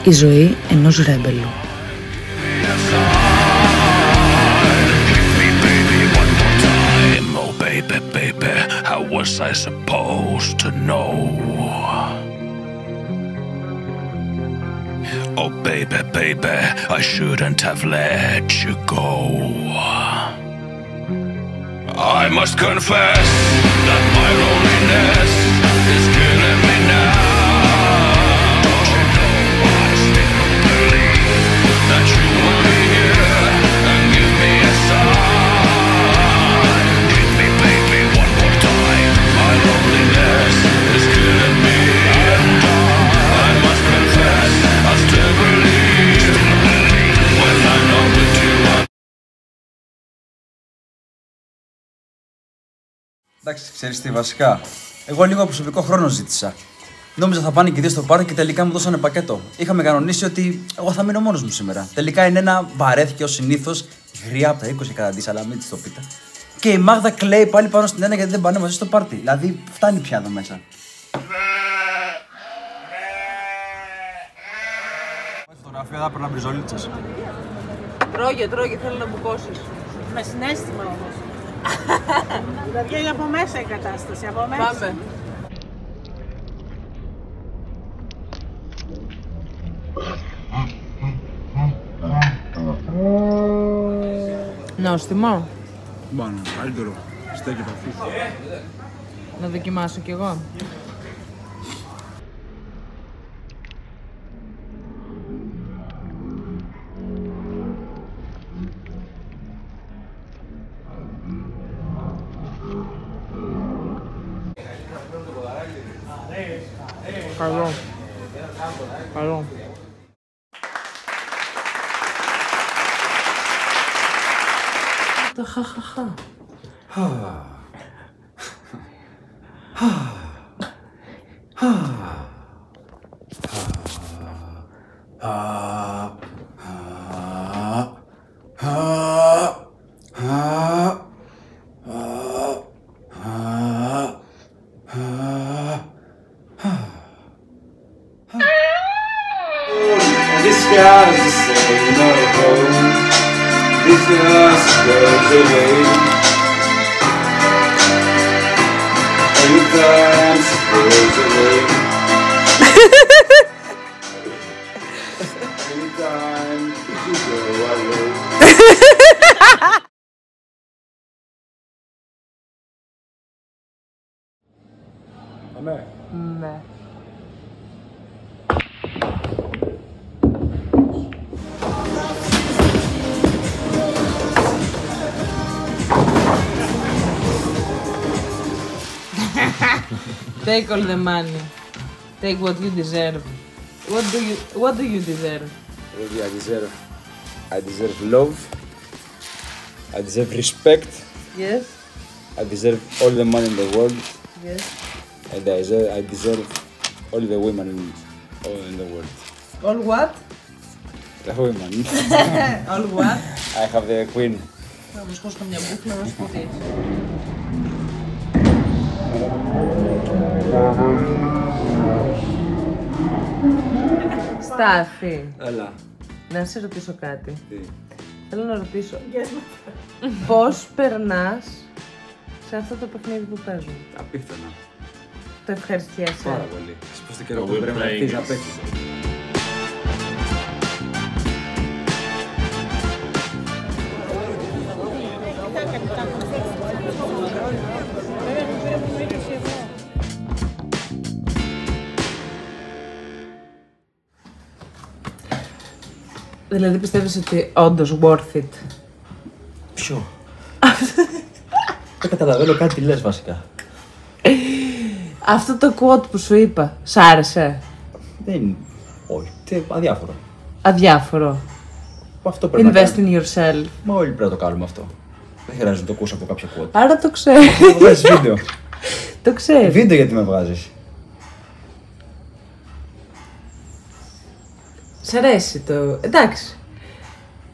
Η ζωή ενός ρέμπελου. How was I supposed to know? Oh baby, baby, I shouldn't have let you go. I must confess that my loneliness is killing me now. Don't you know I still believe that you will be here and give me a sign. Hit me baby one more time, my loneliness is killing me. I must confess I still believe when I'm not with you. Εντάξει, ξέρεις τι, βασικά. Εγώ λίγο προσωπικό χρόνο ζήτησα. Νόμιζα θα πάνε και δύο στο πάρκο και τελικά μου δώσανε πακέτο. Είχαμε κανονίσει ότι εγώ θα μείνω μόνος μου σήμερα. Τελικά η Νένα βαρέθηκε ως συνήθως, γριά από τα 20 καταντής, αλλά μην της το πείτε. Και η Μάγδα κλαίει πάλι πάνω στην Νένα γιατί δεν πάνε μαζί στο πάρτι. Δηλαδή, φτάνει πια εδώ μέσα. Φωτογραφία θα έπαιρνα μπριζολίτσες. Τρώγε, θέλω να μπουκώσεις. Με συναίσθημα όμως. Θα βγαίνει από μέσα η κατάσταση, από μέσα. Πάμε. Νόστιμο. Μπάνω, καλύτερο. Στέκει παθούς. Να δοκιμάσω κι εγώ. Καλό. Καλό. Το χαχαχα. This sky's the same, not a home. This dust goes away. Anytime it goes away. Anytime you go away. Αμέ. Ναι. Take all the money. Take what you deserve. What do you deserve? Really, I deserve love. I deserve respect. Yes? I deserve all the money in the world. Yes. And I deserve all the women in the world. All what? The women. All what? I have the queen. Θα μου σκόσω μια μπουφλα να σου πω τι έχεις. Στάθη, Έλα. να σε ρωτήσω κάτι. Τι. Θέλω να ρωτήσω πώς περνάς σε αυτό το παιχνίδι που παίζουν. Απίθανα. Το ευχαριστιέσαι? Πάρα πολύ. Πώς το καιρό που πρέπει να έρθεις να παίξεις. Δηλαδή πιστεύεις ότι όντως worth it? Ποιο? Δεν καταλαβαίνω κάτι λες βασικά. Αυτό το quote που σου είπα, σ' άρεσε? Δεν... Όχι. Αδιάφορο. Αδιάφορο. Αυτό πρέπει να Invest κάνουμε. in yourself. Μα όλοι πρέπει να το κάνουμε αυτό. Δεν χρειάζεται να το ακούσω από κάποια quote. Άρα το ξέρει. Θα βγάζεις βίντεο. Το ξέρει. Βίντεο γιατί με βγάζεις. Σ' αρέσει το... Εντάξει.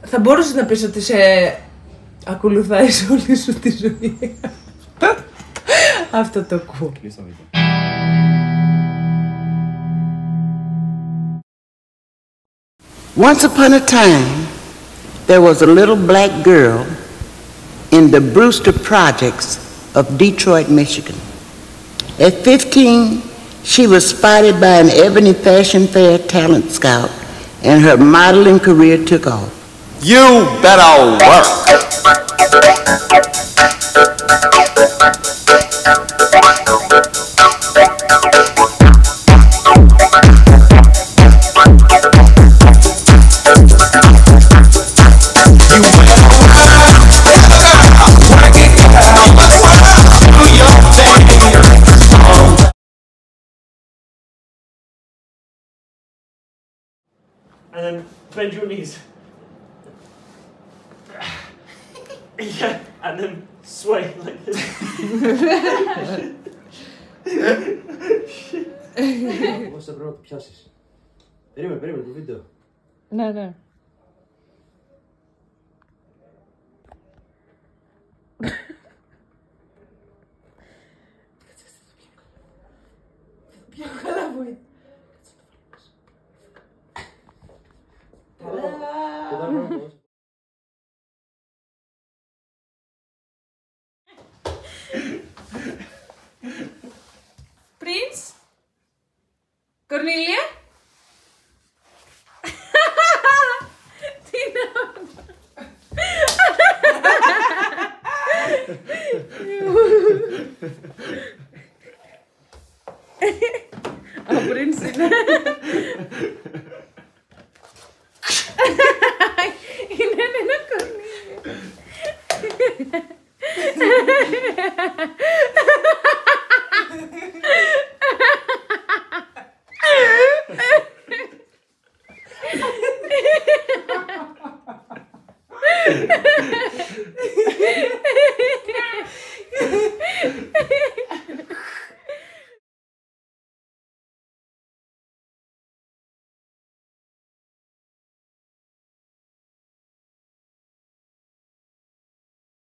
Θα μπορούσες να πεις ότι σε ακολουθάει όλη σου τη ζωή. Αυτό το ακούω. Κλείς το βίντεο. Once upon a time, there was a little black girl in the Brewster Projects of Detroit, Michigan. At 15, she was spotted by an Ebony Fashion Fair talent scout, and her modeling career took off. You better work. And then bend your knees. Yeah, and then sway like this. Πώς θα πρέπει να το πιάσεις. Περίμενε το βίντεο. Ναι, ναι. Πιο καλά βοήθεια. Prince? Κορνίλια? Τι είναι αυτό? Ο Prince είναι... Είναι ένα κορνίλιο.